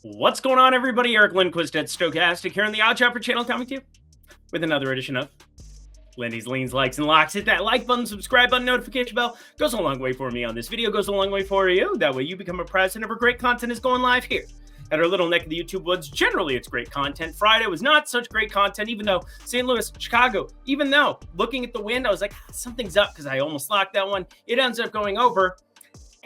What's going on, everybody? Eric Lindquist at Stokastic here on the Odd Chopper channel, coming to you with another edition of Lindy's Leans, Likes, and Locks. Hit that like button, subscribe button, notification bell. Goes a long way for me on this video, goes a long way for you. That way you become a president of our great content is going live here at our little neck of the YouTube woods. Generally, it's great content. Friday was not such great content, even though St. Louis, Chicago, even though looking at the wind, I was like, something's up because I almost locked that one. It ends up going over.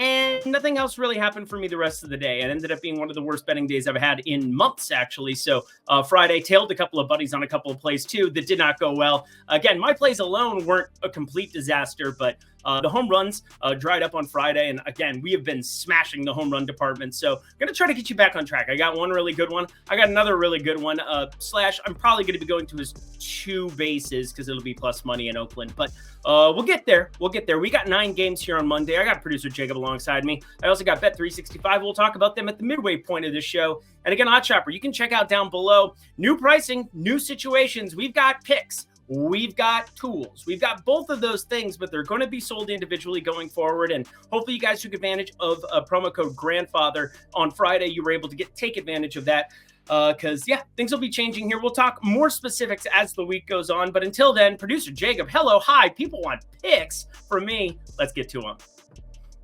And nothing else really happened for me the rest of the day. It ended up being one of the worst betting days I've had in months, actually. So Friday, tailed a couple of buddies on a couple of plays, too, that did not go well. Again, my plays alone weren't a complete disaster, but the home runs dried up on Friday. And again, we have been smashing the home run department. So I'm going to try to get you back on track. I got one really good one. I got another really good one. Slash, I'm probably going to be going to his 2 bases because it'll be plus money in Oakland. But we'll get there. We'll get there. We got 9 games here on Monday. I got producer Jacob alongside me. I also got Bet365. We'll talk about them at the midway point of this show. And again, Odd Chopper, you can check out down below. New pricing, new situations. We've got picks. We've got tools. We've got both of those things, but they're going to be sold individually going forward. And hopefully you guys took advantage of a promo code grandfather on Friday. You were able to take advantage of that because, yeah, things will be changing here. We'll talk more specifics as the week goes on. But until then, producer Jacob, hello, hi. People want picks from me. Let's get to them.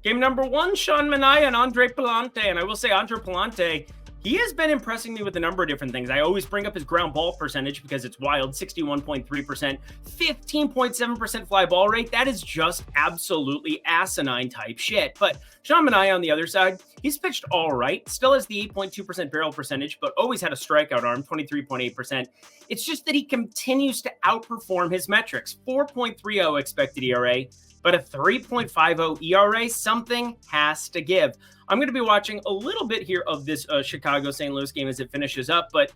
Game number 1, Sean Manaea and Andre Palante. And I will say Andre Palante, he has been impressing me with a number of different things. I always bring up his ground ball percentage because it's wild, 61.3%, 15.7% fly ball rate. That is just absolutely asinine type shit. But Sean Manaea on the other side, he's pitched all right. Still has the 8.2% barrel percentage, but always had a strikeout arm, 23.8%. It's just that he continues to outperform his metrics. 4.30 expected ERA, but a 3.50 ERA. Something has to give. I'm going to be watching a little bit here of this Chicago-St. Louis game as it finishes up. But,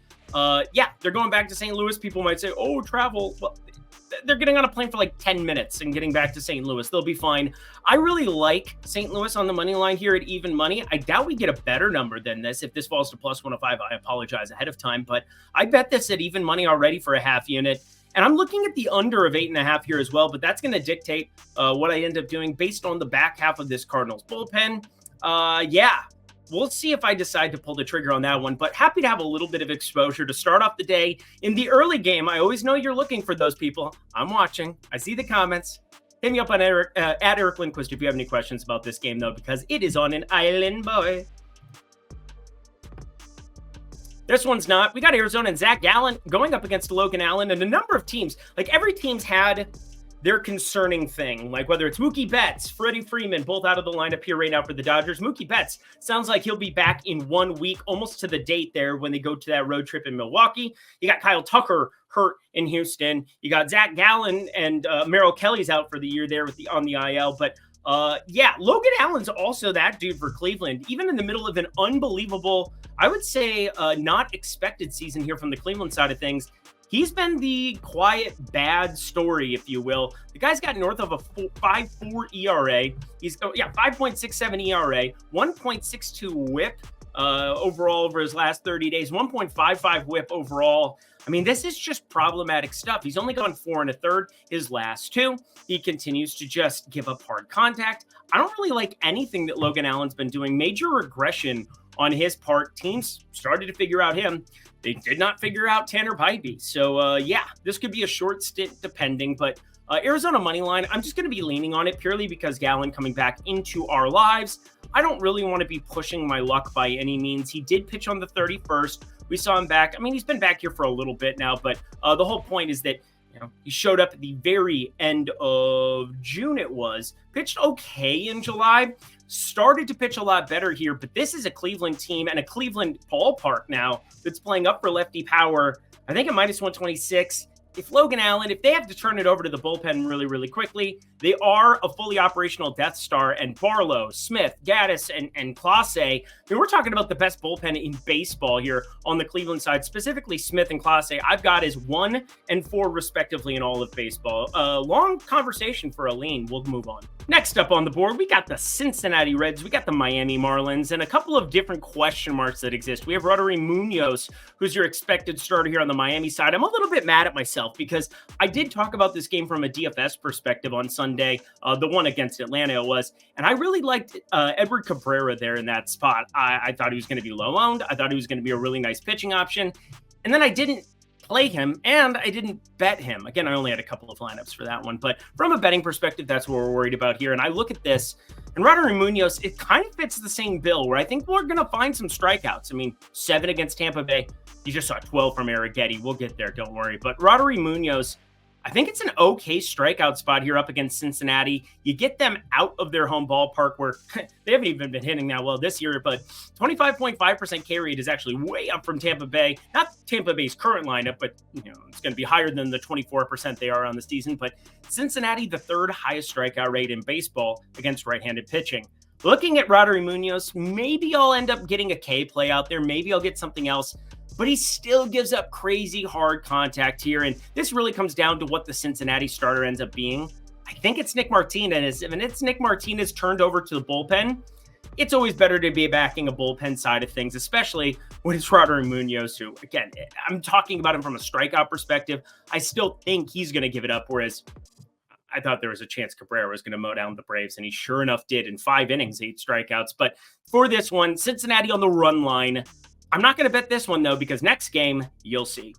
yeah, they're going back to St. Louis. People might say, oh, travel. Well, they're getting on a plane for like 10 minutes and getting back to St. Louis. They'll be fine. I really like St. Louis on the money line here at even money. I doubt we get a better number than this. If this falls to plus 105, I apologize ahead of time. But I bet this at even money already for a half unit. And I'm looking at the under of 8.5 here as well. But that's going to dictate what I end up doing based on the back half of this Cardinals bullpen. Yeah, we'll see if I decide to pull the trigger on that one, but happy to have a little bit of exposure to start off the day in the early game. I always know you're looking for those people. I'm watching. I see the comments. Hit me up on Eric, at Eric Lindquist if you have any questions about this game, though, because it is on an island, boy. This one's not. We got Arizona and Zach Gallen going up against Logan Allen and a number of teams. Like, every team's had their concerning thing, like whether it's Mookie Betts, Freddie Freeman, both out of the lineup here right now for the Dodgers. Mookie Betts sounds like he'll be back in 1 week, almost to the date there when they go to that road trip in Milwaukee. You got Kyle Tucker hurt in Houston. You got Zach Gallen and Merrill Kelly's out for the year there with on the IL. But yeah, Logan Allen's also that dude for Cleveland, even in the middle of an unbelievable, I would say, not expected season here from the Cleveland side of things. He's been the quiet, bad story, if you will. The guy's got north of a 5.4 ERA. He's, 5.67 ERA, 1.62 whip overall over his last 30 days, 1.55 whip overall. I mean, this is just problematic stuff. He's only gone 4 1/3 his last 2. He continues to just give up hard contact. I don't really like anything that Logan Allen's been doing. Major regression on his part. Teams started to figure out him. They did not figure out Tanner Bybee. So, yeah, this could be a short stint depending. But Arizona money line, I'm just going to be leaning on it purely because Gallen coming back into our lives. I don't really want to be pushing my luck by any means. He did pitch on the 31st. We saw him back. I mean, he's been back here for a little bit now. But the whole point is that, you know, he showed up at the very end of June it was. Pitched okay in July. Started to pitch a lot better here, but this is a Cleveland team and a Cleveland ballpark now that's playing up for lefty power. I think at minus 126. If Logan Allen, if they have to turn it over to the bullpen really, really quickly, they are a fully operational Death Star, and Barlow, Smith, Gaddis, and Clase. I mean, we're talking about the best bullpen in baseball here on the Cleveland side, specifically Smith and Clase. I've got as 1 and 4 respectively in all of baseball. Long conversation for a lean. We'll move on. Next up on the board, we got the Cincinnati Reds, we got the Miami Marlins, and a couple of different question marks that exist. We have Roderick Munoz, who's your expected starter here on the Miami side. I'm a little bit mad at myself myself because I did talk about this game from a DFS perspective on Sunday, the one against Atlanta it was, and I really liked Edward Cabrera there in that spot. I thought he was going to be low owned. I thought he was going to be a really nice pitching option, and then I didn't play him, and I didn't bet him. Again, I only had a couple of lineups for that one, but from a betting perspective, that's what we're worried about here. And I look at this, and Roddery Munoz, it kind of fits the same bill where I think we're going to find some strikeouts. I mean, 7 against Tampa Bay. You just saw 12 from Arrighetti. We'll get there, don't worry. But Roddery Munoz, I think it's an okay strikeout spot here up against Cincinnati. You get them out of their home ballpark where they haven't even been hitting that well this year, but 25.5% K rate is actually way up from Tampa Bay. Not Tampa Bay's current lineup, but it's going to be higher than the 24% they are on the season. But Cincinnati, the 3rd highest strikeout rate in baseball against right-handed pitching. Looking at Roddery Munoz, maybe I'll end up getting a K play out there. Maybe I'll get something else. But he still gives up crazy hard contact here. And this really comes down to what the Cincinnati starter ends up being. I think it's Nick Martinez. And it's Nick Martinez turned over to the bullpen. It's always better to be backing a bullpen side of things, especially when it's Roddery Munoz, who, again, I'm talking about him from a strikeout perspective. I still think he's going to give it up, whereas I thought there was a chance Cabrera was going to mow down the Braves, and he sure enough did in 5 innings, 8 strikeouts. But for this one, Cincinnati on the run line. I'm not going to bet this one, though, because next game, you'll see.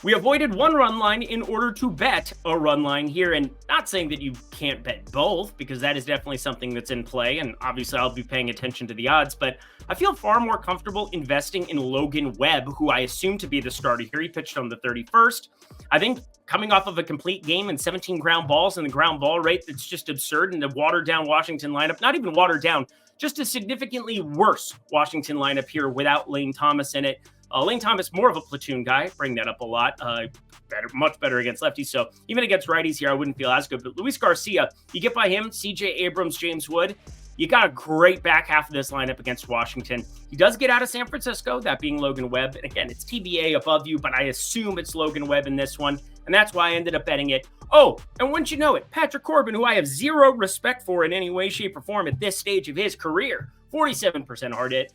We avoided one run line in order to bet a run line here, and not saying that you can't bet both, because that is definitely something that's in play, and obviously I'll be paying attention to the odds, but I feel far more comfortable investing in Logan Webb, who I assume to be the starter here. He pitched on the 31st. I think coming off of a complete game and 17 ground balls and the ground ball rate, that's just absurd, and the watered-down Washington lineup, not even watered down, just a significantly worse Washington lineup here without Lane Thomas in it. Lane Thomas, more of a platoon guy. Bring that up a lot. Much better against lefties. So even against righties here, I wouldn't feel as good. But Luis Garcia, you get by him, CJ Abrams, James Wood. You got a great back half of this lineup against Washington. He does get out of San Francisco, that being Logan Webb. And again, it's TBA above you, but I assume it's Logan Webb in this one. And that's why I ended up betting it. Oh, and wouldn't you know it, Patrick Corbin, who I have zero respect for in any way, shape, or form at this stage of his career. 47% hard hit,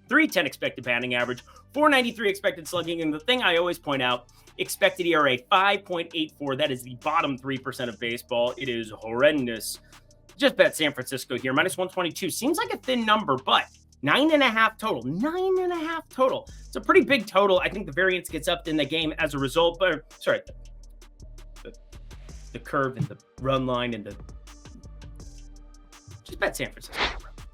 310 expected batting average, 493 expected slugging. And the thing I always point out, expected ERA 5.84. That is the bottom 3% of baseball. It is horrendous. Just bet San Francisco here. Minus 122. Seems like a thin number, but 9.5 total. 9.5 total. It's a pretty big total. I think the variance gets upped in the game as a result. But sorry, the curve and the run line and the just bet San Francisco.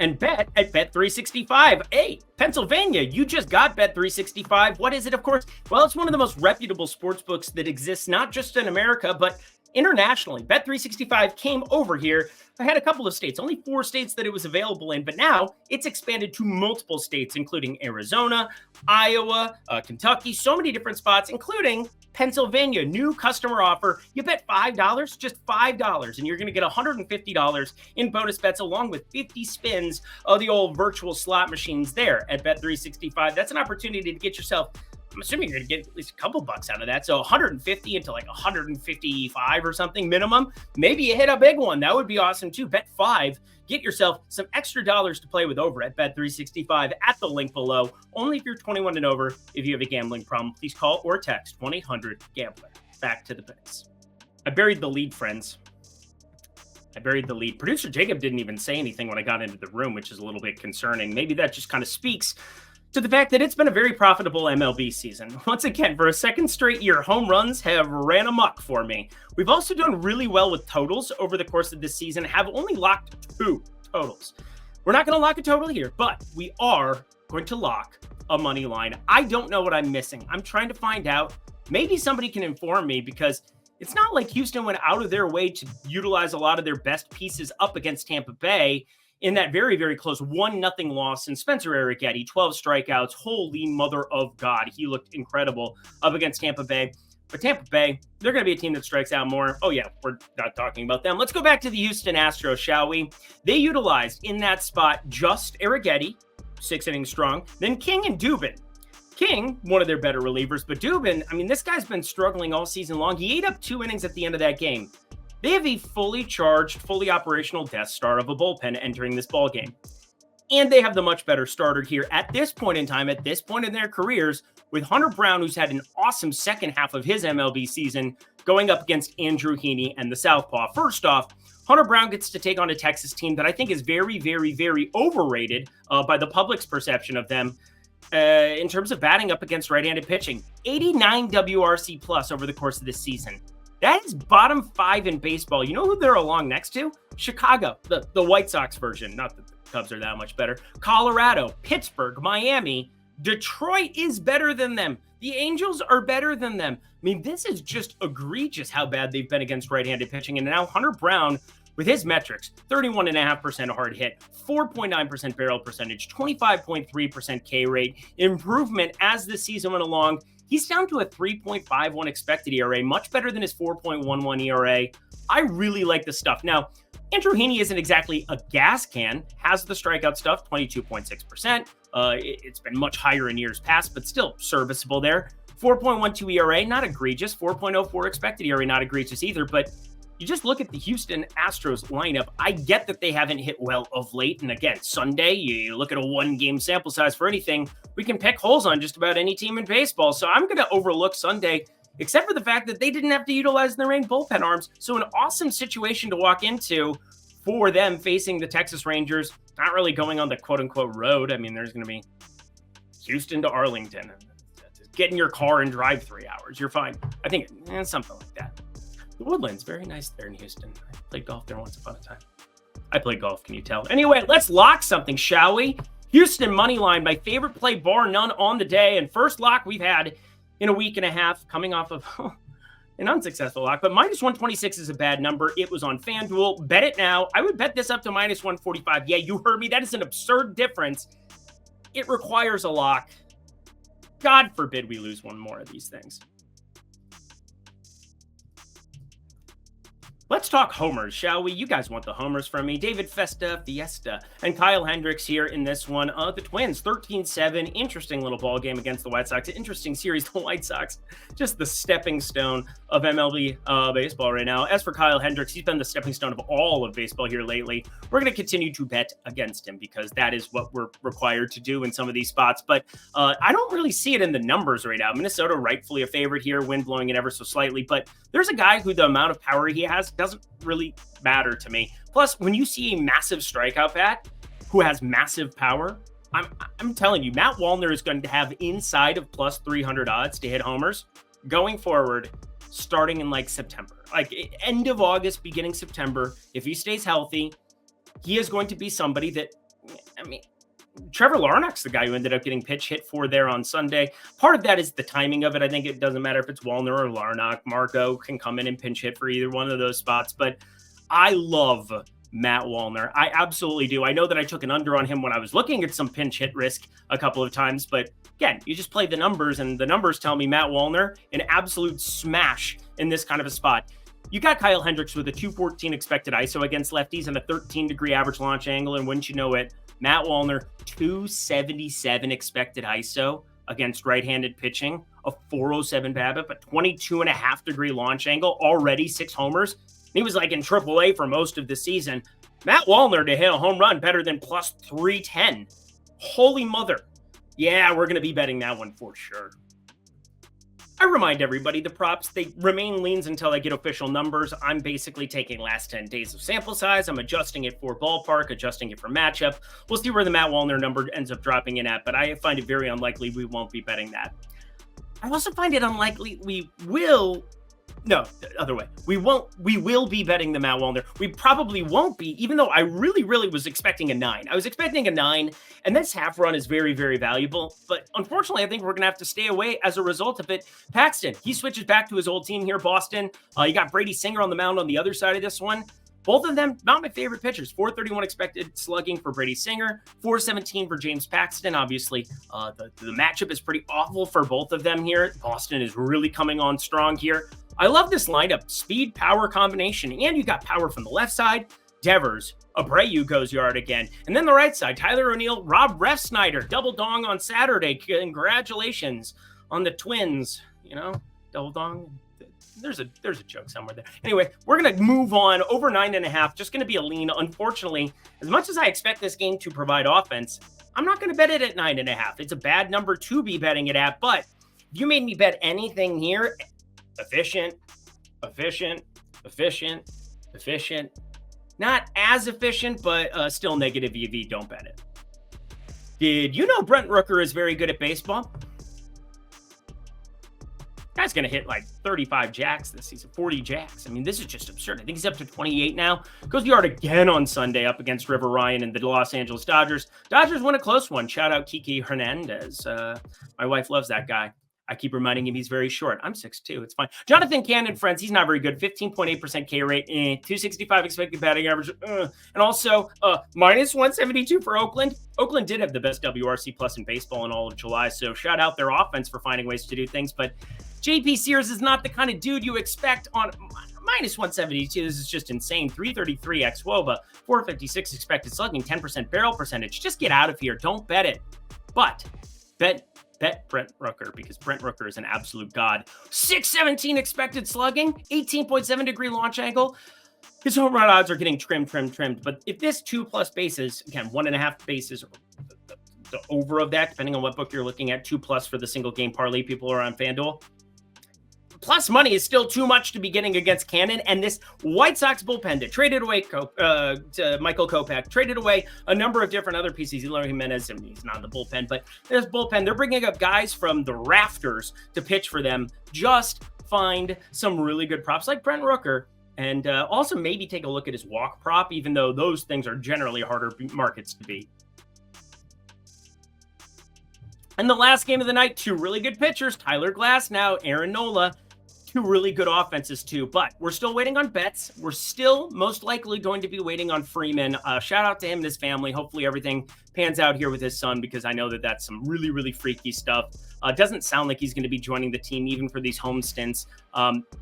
And bet at Bet365. Hey, Pennsylvania, you just got Bet365. What is it, of course? Well, it's one of the most reputable sports books that exists, not just in America, but internationally. Bet365 came over here. I had a couple of states, only 4 states that it was available in, but now it's expanded to multiple states, including Arizona, Iowa, Kentucky, so many different spots, including Pennsylvania. New customer offer. You bet $5, just $5, and you're going to get $150 in bonus bets along with 50 spins of the old virtual slot machines there at Bet365. That's an opportunity to get yourself, I'm assuming you're going to get at least a couple bucks out of that. So 150 into like 155 or something minimum. Maybe you hit a big one. That would be awesome too. Bet 5. Get yourself some extra dollars to play with over at Bet365 at the link below. Only if you're 21 and over. If you have a gambling problem, please call or text 1-800-GAMBLER. Back to the bets. I buried the lead, friends. I buried the lead. Producer Jacob didn't even say anything when I got into the room, which is a little bit concerning. Maybe that just kind of speaks to the fact that it's been a very profitable MLB season. Once again, for a second straight year, home runs have ran amok for me. We've also done really well with totals over the course of this season, have only locked 2 totals. We're not going to lock a total here, but we are going to lock a money line. I don't know what I'm missing. I'm trying to find out. Maybe somebody can inform me, because it's not like Houston went out of their way to utilize a lot of their best pieces up against Tampa Bay in that very, very close 1-0 loss. And Spencer Arrighetti, 12 strikeouts. Holy mother of God. He looked incredible up against Tampa Bay. But Tampa Bay, they're going to be a team that strikes out more. Oh, yeah, we're not talking about them. Let's go back to the Houston Astros, shall we? They utilized in that spot just Arrighetti, 6 innings strong, then King and Dubin. King, one of their better relievers, but Dubin, I mean, this guy's been struggling all season long. He ate up 2 innings at the end of that game. They have a fully charged, fully operational Death Star of a bullpen entering this ballgame. And they have the much better starter here at this point in time, at this point in their careers, with Hunter Brown, who's had an awesome second half of his MLB season, going up against Andrew Heaney and the Southpaw. First off, Hunter Brown gets to take on a Texas team that I think is very, very, very overrated by the public's perception of them in terms of batting up against right-handed pitching. 89 WRC plus over the course of this season. That is bottom 5 in baseball. You know who they're along next to? Chicago, the White Sox version. Not that the Cubs are that much better. Colorado, Pittsburgh, Miami. Detroit is better than them. The Angels are better than them. I mean, this is just egregious how bad they've been against right-handed pitching. And now Hunter Brown, with his metrics, 31.5% hard hit, 4.9% barrel percentage, 25.3% K rate, improvement as the season went along. He's down to a 3.51 expected ERA, much better than his 4.11 ERA. I really like the stuff. Now, Andrew Heaney isn't exactly a gas can, has the strikeout stuff, 22.6%. It's been much higher in years past, but still serviceable there. 4.12 ERA, not egregious. 4.04 expected ERA, not egregious either. But you just look at the Houston Astros lineup. I get that they haven't hit well of late. And again, Sunday, you look at a one-game sample size for anything, we can pick holes on just about any team in baseball. So I'm going to overlook Sunday, except for the fact that they didn't have to utilize their main bullpen arms. So an awesome situation to walk into for them facing the Texas Rangers, not really going on the quote-unquote road. I mean, there's going to be Houston to Arlington. Get in your car and drive 3 hours. You're fine. I think something like that. The Woodlands, very nice there in Houston. I played golf there once upon a time. I played golf, can you tell? Anyway, let's lock something, shall we? Houston money line, my favorite play bar none on the day. And first lock we've had in a week and a half, coming off of an unsuccessful lock. But minus 126 is a bad number. It was on FanDuel. Bet it now. I would bet this up to minus 145. Yeah, you heard me. That is an absurd difference. It requires a lock. God forbid we lose one more of these things. Let's talk homers, shall we? You guys want the homers from me. David Fiesta, and Kyle Hendricks here in this one. The Twins, 13-7. Interesting little ball game against the White Sox. Interesting series. The White Sox, just the stepping stone of MLB baseball right now. As for Kyle Hendricks, he's been the stepping stone of all of baseball here lately. We're going to continue to bet against him because that is what we're required to do in some of these spots. But I don't really see it in the numbers right now. Minnesota rightfully a favorite here, wind blowing it ever so slightly. But there's a guy who the amount of power he has doesn't really matter to me. Plus, when you see a massive strikeout bat who has massive power, I'm telling you, Matt Wallner is going to have inside of plus 300 odds to hit homers going forward, starting in like September, like end of August, beginning September. If he stays healthy, he is going to be somebody that, I mean, Trevor Larnach's the guy who ended up getting pitch hit for there on Sunday. Part of that is the timing of it. I think it doesn't matter if it's Wallner or Larnach. Marco can come in and pinch hit for either one of those spots. But I love Matt Wallner. I absolutely do. I know that I took an under on him when I was looking at some pinch hit risk a couple of times. But again, you just play the numbers, and the numbers tell me Matt Wallner, an absolute smash in this kind of a spot. You got Kyle Hendricks with a 214 expected ISO against lefties and a 13-degree average launch angle. And wouldn't you know it, Matt Wallner, 277 expected ISO against right-handed pitching, a 407 BABIP, a 22.5-degree launch angle, already 6 homers. He was like in AAA for most of the season. Matt Wallner to hit a home run better than plus 310. Holy mother. Yeah, we're going to be betting that one for sure. I remind everybody the props, they remain leans until I get official numbers. I'm basically taking last 10 days of sample size. I'm adjusting it for ballpark, adjusting it for matchup. We'll see where the Matt Wallner number ends up dropping in at, but I find it very unlikely we won't be betting that. I also find it unlikely we will... No, the other way. We will be betting the Matt Wallner. We probably won't be, even though I really was expecting a 9. I was expecting a 9, and this half run is very, very valuable. But unfortunately, I think we're going to have to stay away as a result of it. Paxton, he switches back to his old team here, Boston. You got Brady Singer on the mound on the other side of this one. Both of them, not my favorite pitchers. 431 expected slugging for Brady Singer, 417 for James Paxton. Obviously, the matchup is pretty awful for both of them here. Boston is really coming on strong here. I love this lineup, speed, power combination, and you got power from the left side. Devers, Abreu goes yard again. And then the right side, Tyler O'Neill, Rob Refsnyder, double dong on Saturday. Congratulations on the Twins, double dong. There's a joke somewhere there. Anyway, we're going to move on. Over 9.5, just going to be a lean. Unfortunately, as much as I expect this game to provide offense, I'm not going to bet it at 9.5. It's a bad number to be betting it at, but if you made me bet anything here, efficient, not as efficient, but still negative EV, don't bet it. Did you know Brent Rooker is very good at baseball? Guy's going to hit like 35 jacks this season, 40 jacks. I mean, this is just absurd. I think he's up to 28 now. Goes yard again on Sunday up against River Ryan and the Los Angeles Dodgers. Dodgers win a close one. Shout out Kiki Hernandez. My wife loves that guy. I keep reminding him he's very short. I'm 6'2". It's fine. Jonathan Cannon, friends, he's not very good. 15.8% K rate, 265 expected batting average. And also minus 172 for Oakland. Oakland did have the best WRC plus in baseball in all of July. So shout out their offense for finding ways to do things. But JP Sears is not the kind of dude you expect on minus 172. This is just insane. 333 xWOBA, 456 expected slugging, 10% barrel percentage. Just get out of here. Don't bet it. But bet Brent Rooker, because Brent Rooker is an absolute god. 617 expected slugging, 18.7 degree launch angle. His home run odds are getting trimmed. But if this 2+ bases, again, 1.5 bases, the over of that, depending on what book you're looking at, 2+ for the single game parlay people are on FanDuel. Plus money is still too much to be getting against Cannon. And this White Sox bullpen that traded away to Michael Kopech, traded away a number of different other pieces. Eloy Jimenez, I mean, he's not in the bullpen, but this bullpen, they're bringing up guys from the rafters to pitch for them. Just find some really good props like Brent Rooker. And also maybe take a look at his walk prop, even though those things are generally harder markets to beat. And the last game of the night, two really good pitchers, Tyler Glasnow, Aaron Nola. Two really good offenses too, but we're still waiting on bets. We're still most likely going to be waiting on Freeman. Shout out to him and his family. Hopefully everything pans out here with his son, because I know that that's some really, really freaky stuff. Doesn't sound like he's going to be joining the team even for these home stints.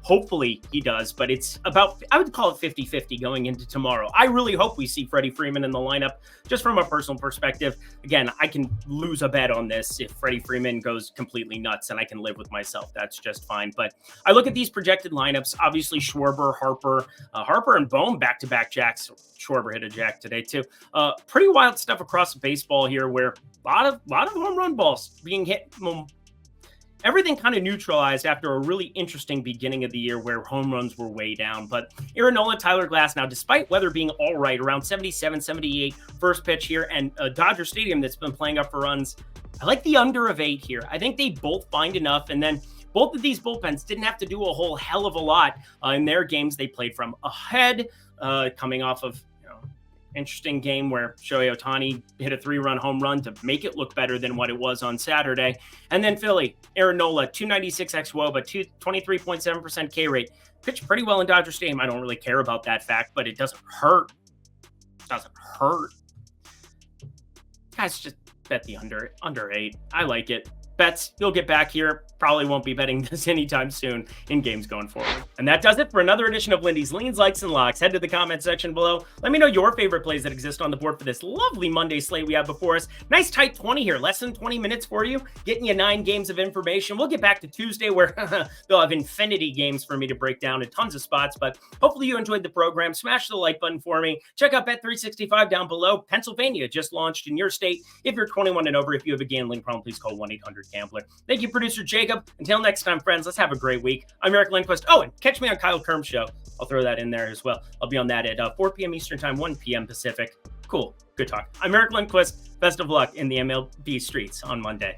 Hopefully he does, but it's about, I would call it 50-50 going into tomorrow. I really hope we see Freddie Freeman in the lineup, just from a personal perspective. Again, I can lose a bet on this if Freddie Freeman goes completely nuts, and I can live with myself. That's just fine. But I look at these projected lineups. Obviously, Schwarber, Harper and Bohm back-to-back jacks. Schwarber hit a jack today too. Pretty wild stuff across baseball here, where a lot of home run balls being hit. Everything kind of neutralized after a really interesting beginning of the year where home runs were way down. But Aaron Nola, Tyler Glasnow, despite weather being all right, around 77, 78 first pitch here, and Dodger Stadium that's been playing up for runs, I like the under of 8 here. I think they both find enough, and then both of these bullpens didn't have to do a whole hell of a lot in their games. They played from ahead, coming off of interesting game where Shohei Ohtani hit a 3-run home run to make it look better than what it was on Saturday. And then Philly, Aaron Nola, 296 xWOBA, 23.7% K rate. Pitched pretty well in Dodger Stadium. I don't really care about that fact, but it doesn't hurt. It doesn't hurt. Guys, just bet the under 8. I like it. Bets, you'll get back here. Probably won't be betting this anytime soon in games going forward. And that does it for another edition of Lindy's Leans, Likes, and Locks. Head to the comment section below. Let me know your favorite plays that exist on the board for this lovely Monday slate we have before us. Nice tight 20 here. Less than 20 minutes for you. Getting you 9 games of information. We'll get back to Tuesday where they'll have infinity games for me to break down in tons of spots. But hopefully you enjoyed the program. Smash the like button for me. Check out Bet365 down below. Pennsylvania just launched in your state. If you're 21 and over, if you have a gambling problem, please call 1-800-GAMBLER. Thank you, producer Jacob. Until next time, friends, let's have a great week. I'm Eric Lindquist. Oh, and catch me on Kyle Kerm's show. I'll throw that in there as well. I'll be on that at 4 p.m. Eastern Time, 1 p.m. Pacific. Cool. Good talk. I'm Eric Lindquist. Best of luck in the MLB streets on Monday.